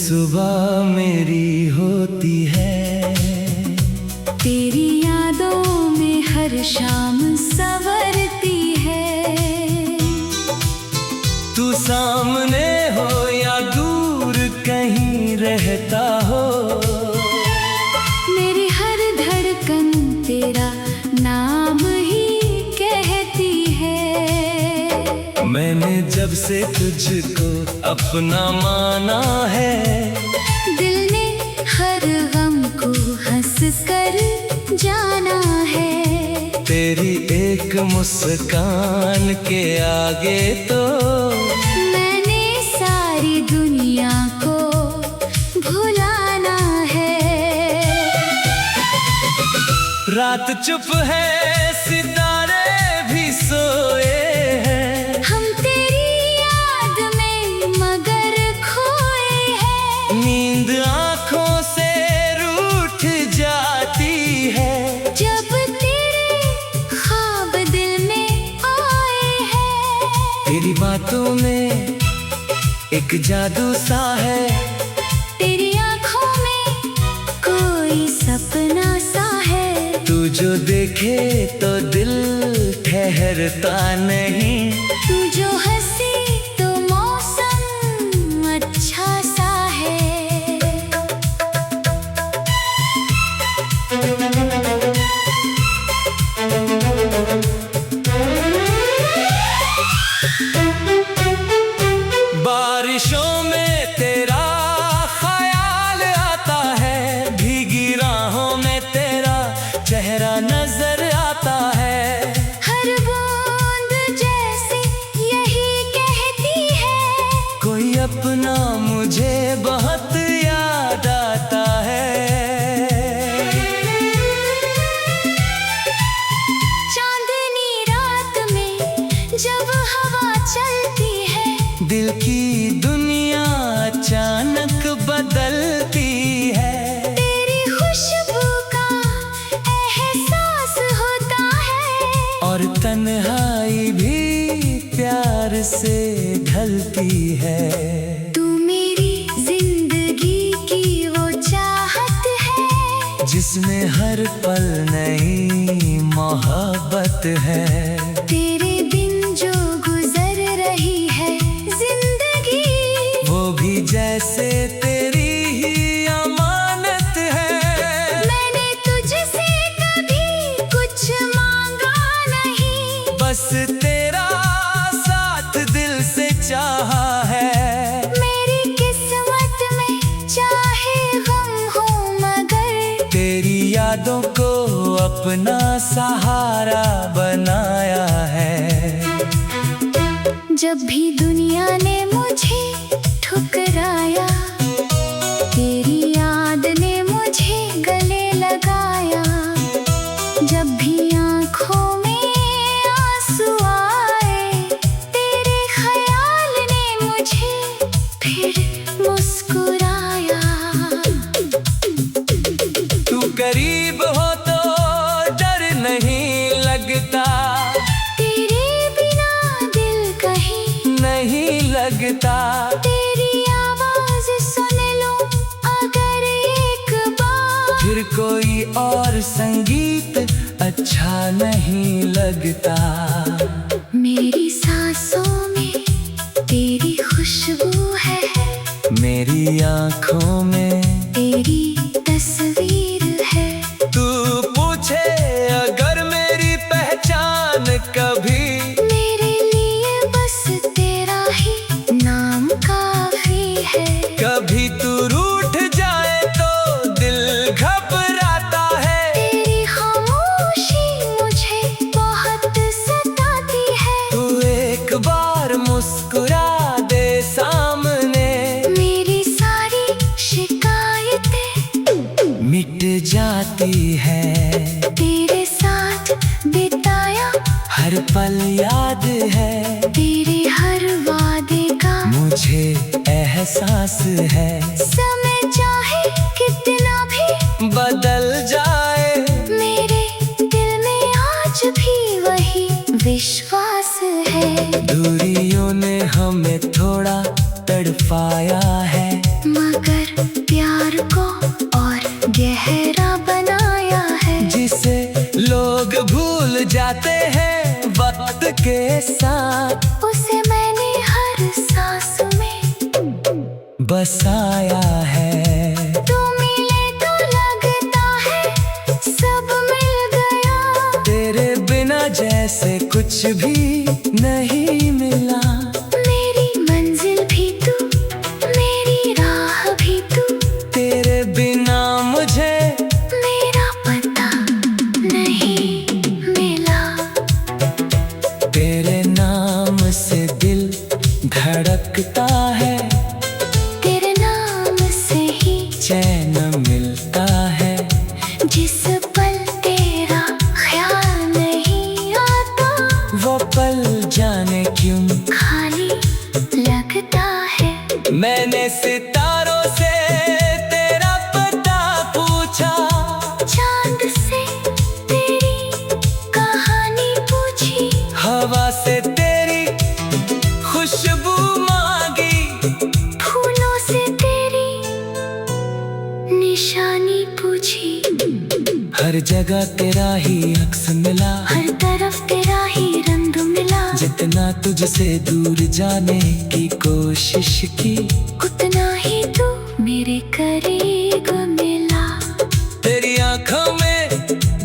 सुबह मेरी होती है, तेरी यादों में हर शाम संवरती है। तू सामने हो या दूर कहीं रहता हो, मेरी हर धड़कन तेरा नाम ही कहती है। मैंने जब से तुझको अपना माना है, दिल ने हर गम को हंस कर जाना है। तेरी एक मुस्कान के आगे तो मैंने सारी दुनिया को भुलाना है। रात चुप है, सितारे भी सोए हैं, हम तेरी याद में मगर खोए हैं। नींद आँखों से रूठ जाती है, जब तेरे ख्वाब दिल में आए हैं। तेरी बातों में एक जादू सा है, तेरी आँखों में कोई सपना सा है। तू जो देखे तो दिल ठहरता नहीं, तू जो हंसी तो मौसम अच्छा सा है। बारिशों में तेरा ख्याल आता है, भीगी राहों में तेरा चेहरा नजर आता है। हर बूंद जैसे यही कहती है, कोई अपना मुझे बहुत याद आता है। चांदनी रात में जब हवा चलती है, दिल की दुनिया अचानक बदलती है। तेरी खुशबू का एहसास होता है, और तन्हाई भी प्यार से ढलती है। तू मेरी जिंदगी की वो चाहत है, जिसमें हर पल नई मोहब्बत है। तेरे बिन जो गुजर रही है जिंदगी, वो भी जैसे तेरी ही अमानत है। मैंने तुझसे कभी कुछ मांगा नहीं, बस तेरा साथ दिल से चाहा है। मेरी किस्मत में चाहे गम हो मगर तेरी यादों को अपना सहारा बनाया है। जब भी दुनिया ने मुझे ठुकराया, तेरी याद ने मुझे गले लगाया। जब भी आँखों में आंसू आए, तेरे ख्याल ने मुझे फिर मुस्कुराया। तू करीब हो तो डर नहीं लगता, तेरे बिना दिल कहीं नहीं लगता। तेरी आवाज सुन लूं अगर एक बार, फिर कोई और संगीत अच्छा नहीं लगता। मेरी सांसों में तेरी खुशबू है, मेरी आँखों में तेरी तस्वीर है। तू पूछे अगर मेरी पहचान कभी, मेरे लिए बस तेरा ही नाम काफी है। कभी तू रूठ जाए तो दिल घबराता है। तेरी खामोशी मुझे बहुत सताती है। तू एक बार मुस्कुरा दे सामने, मेरी सारी शिकायतें मिट जाती है। तेरे साथ बिताया हर पल याद है, तेरे हर वादे का मुझे एहसास है। समय चाहे कितना भी बदल जाए, मेरे दिल में आज भी वही विश्वास है। दूरियों ने हमें थोड़ा तड़पाया है, मगर प्यार को और गहरा बनाया है, जिसे लोग भूल जाते हैं वक्त के साथ। उसे मैंने हर सांस में बसाया है। तू मिले तो लगता है सब मिल गया, तेरे बिना जैसे कुछ भी नहीं मिला। मेरी मंजिल भी तू, मेरी राह भी तू, तेरे बिना मुझे मेरा पता नहीं मिला। तेरे नाम से दिल धड़कता है, तेरे नाम से ही चैन मिलता है। जिस पल तेरा ख्याल नहीं आता, वो पल जाने क्यों खाली लगता है। मैंने सितारों से तेरा पता पूछा, चांद से तेरी कहानी पूछी, हवा से तेरी खुशबू मांगी, फूलों से तेरी निशानी पूछी। हर जगह तेरा ही अक्स मिला, हर तरफ तेरा ही रंग मिला, जितना तुझसे दूर जाने की कोशिश की, उतना ही तू मेरे करीब मिला। तेरी आंखों में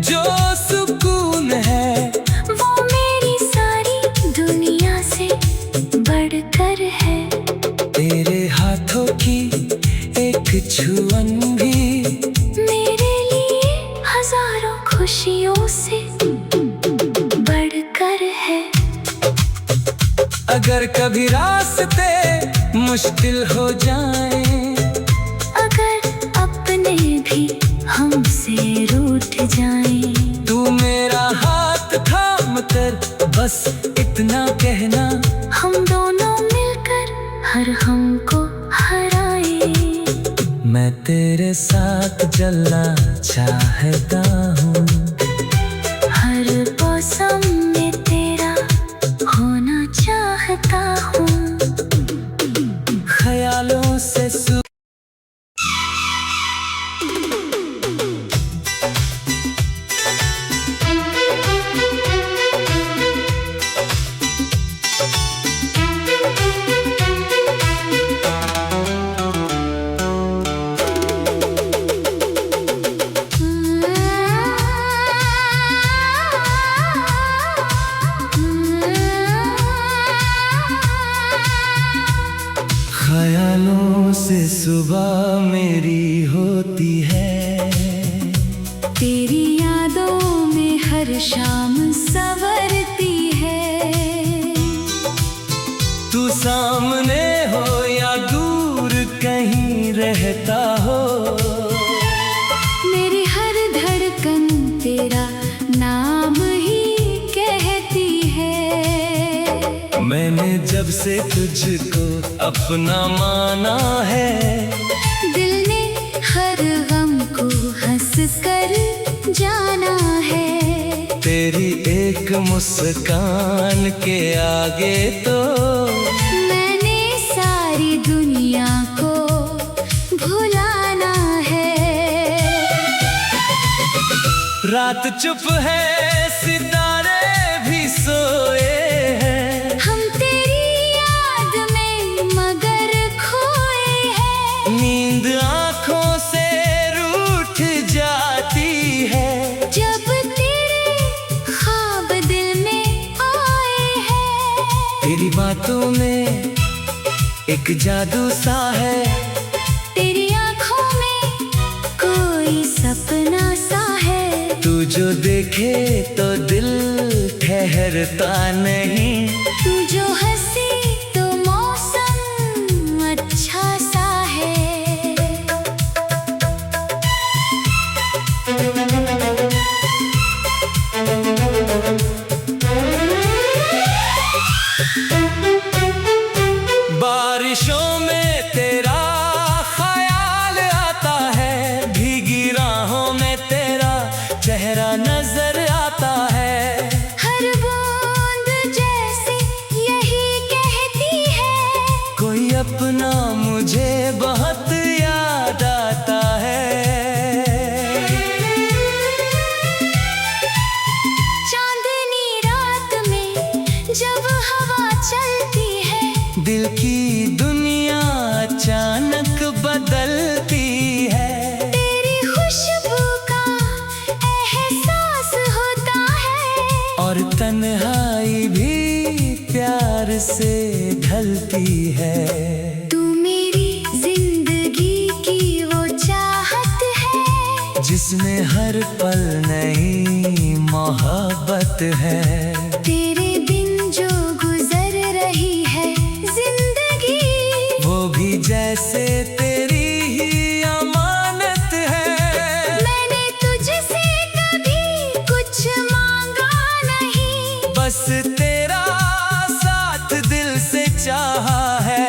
जो सुकून है, वो मेरी सारी दुनिया से बढ़कर है। तेरे हाथों की एक छुअन भी मेरे लिए हजारों खुशियों से बढ़कर है। अगर कभी रास्ते मुश्किल हो जाएं, अगर अपने भी हमसे रूठ जाएं, तू मेरा हाथ थाम कर बस इतना कहना, हम दोनों मिलकर हर हमको हराए। मैं तेरे साथ चलना चाहता हूँ, हर मौसम में तेरा होना चाहता हूँ। ख्यालों से ख्यालों से सुबह मेरी होती है, तेरी यादों में हर शाम संवरती है। तू सामने हो या दूर कहीं रहता हो, मेरी हर धड़कन तेरा नाम ही कहती है। मैंने जब से तुझको अपना माना है, दिल ने हर गम को हंस कर जाना है। तेरी एक मुस्कान के आगे तो मैंने सारी दुनिया को भुलाना है। रात चुप है, सितारे भी सोए हैं, हम तेरी याद में मगर खोए हैं। नींद आँखों से रूठ जाती है, जब तेरे ख्वाब दिल में आए हैं। तेरी बातों में एक जादू सा है, तेरी आँखों में कोई सपना सा है। तू जो देखे तो दिल ठहरता नहीं, तू जो हंसी तो मौसम अच्छा सा है। बारिशों में तेरा ख्याल आता है, भीगी राहों में तेरा चेहरा नजर आता है। हर बूंद जैसे जैसे ढलती है। तू मेरी जिंदगी की वो चाहत है, जिसमें हर पल नई मोहब्बत है। तेरे बिन जो गुजर रही है जिंदगी, वो भी जैसे तेरी ही अमानत है। मैंने तुझसे कभी कुछ मांगा नहीं, बस तेरा साथ दिल से चाहा है।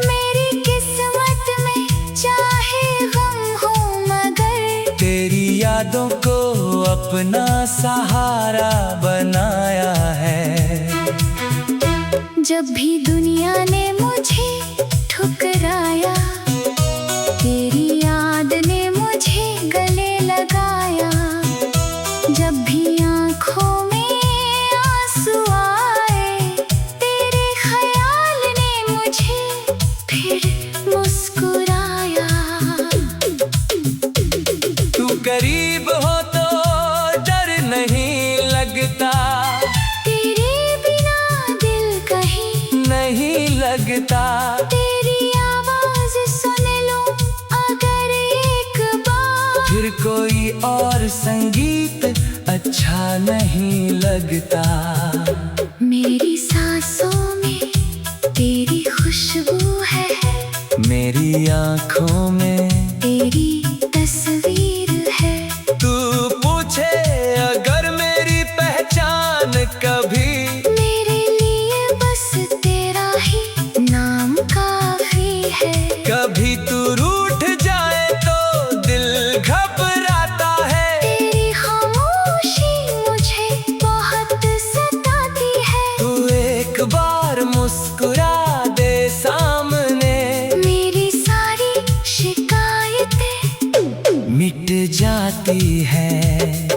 मेरी किस्मत में चाहे गम हो मगर तेरी यादों को अपना सहारा बनाया है। जब भी दुनिया ने मुझे ठुकराया, तेरी याद ने मुझे गले लगाया। जब भी आँखों में आंसू आए, तेरे ख्याल ने मुझे फिर मुस्कुराया। तू करीब हो तो डर नहीं लगता, तेरे बिना दिल कहीं नहीं लगता। तेरी आवाज सुन लूं अगर एक बार, फिर कोई और संगीत अच्छा नहीं लगता। मेरी सांसों में तेरी खुशबू है, मेरी आँखों में तेरी तस्वीर है। तू पूछे अगर मेरी पहचान कभी, मेरे लिए बस तेरा ही नाम काफी है। कभी तू रूठ जाए तो दिल घबराता है। तेरी खामोशी मुझे बहुत सताती है। तू एक बार मुस्कुरा दे सामने, मेरी सारी शिकायतें मिट जाती है।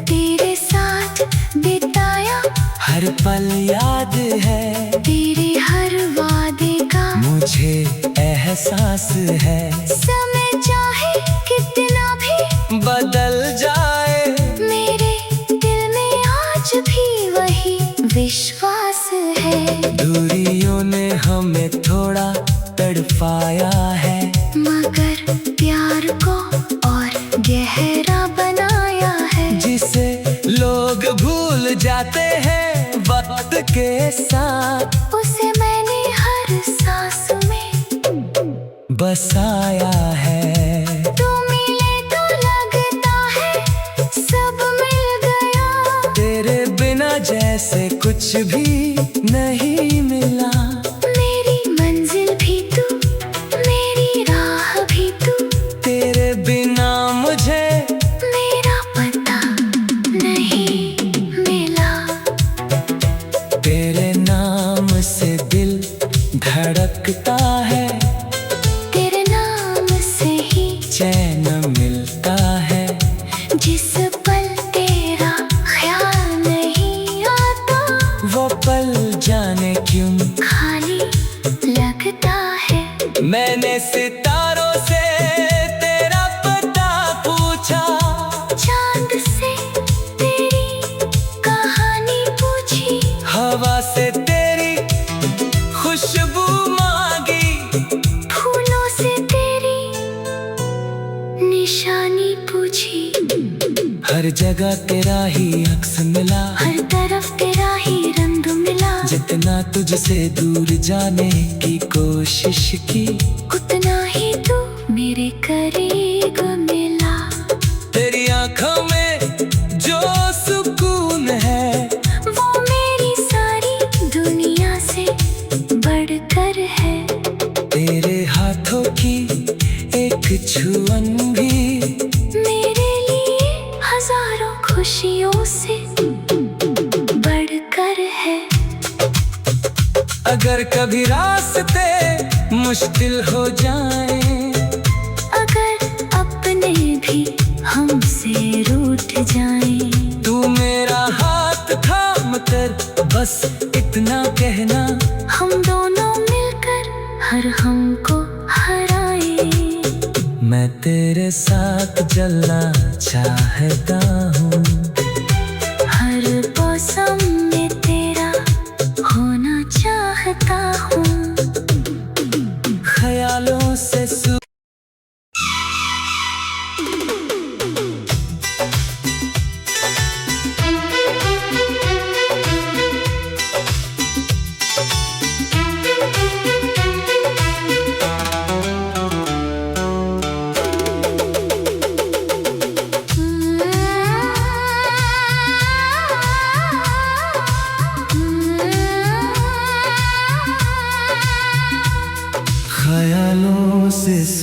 तेरे साथ बिताया हर पल याद है, तेरे हर वादे का मुझे एहसास है। समय चाहे कितना भी बदल जाए, मेरे दिल में आज भी वही विश्वास है। दूरियों ने हमें थोड़ा तड़पाया है, मगर प्यार को और गहरा बनाया है। जिसे लोग भूल जाते हैं वक्त के साथ, उसे मैंने हर सांस में बसाया है। तू मिले तो लगता है सब मिल गया, तेरे बिना जैसे कुछ भी नहीं मिला। मेरी मंजिल भी तू, मेरी राह भी तू, तेरे बिना मुझे मेरा पता नहीं मिला। तेरे नाम से दिल धड़कता है, तेरे नाम से ही चैन मिलता है। जिस पल तेरा ख्याल नहीं आता, वो पल जाने क्यों खाली लगता है। मैंने सितारों से तेरा पता पूछा, चांद से तेरी कहानी पूछी, हवा से तेरी खुशबू मांगी, फूलों से तेरी निशानी पूछी। हर जगह तेरा ही अक्स मिला, हर तरफ तेरा ही रंग मिला। जितना तुझसे दूर जाने की कोशिश की, उतना ही तू मेरे करीब मिला। तेरी आंखों में जो सुकून है, वो मेरी सारी दुनिया से बढ़कर है। तेरे हाथों की एक छुअन भी मेरे लिए हजारों खुशियों से बढ़कर है। अगर कभी रास्ते मुश्किल हो जाए, अगर अपने भी हमसे रूठ जाएं, तू मेरा हाथ थाम कर बस इतना कहना, हम दोनों मिलकर हर हमको हराए। मैं तेरे साथ चलना चाहता हूँ, हर मौसम में तेरा होना चाहता हूँ।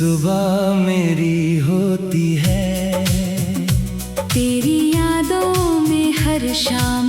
सुबह मेरी होती है। तेरी यादों में हर शाम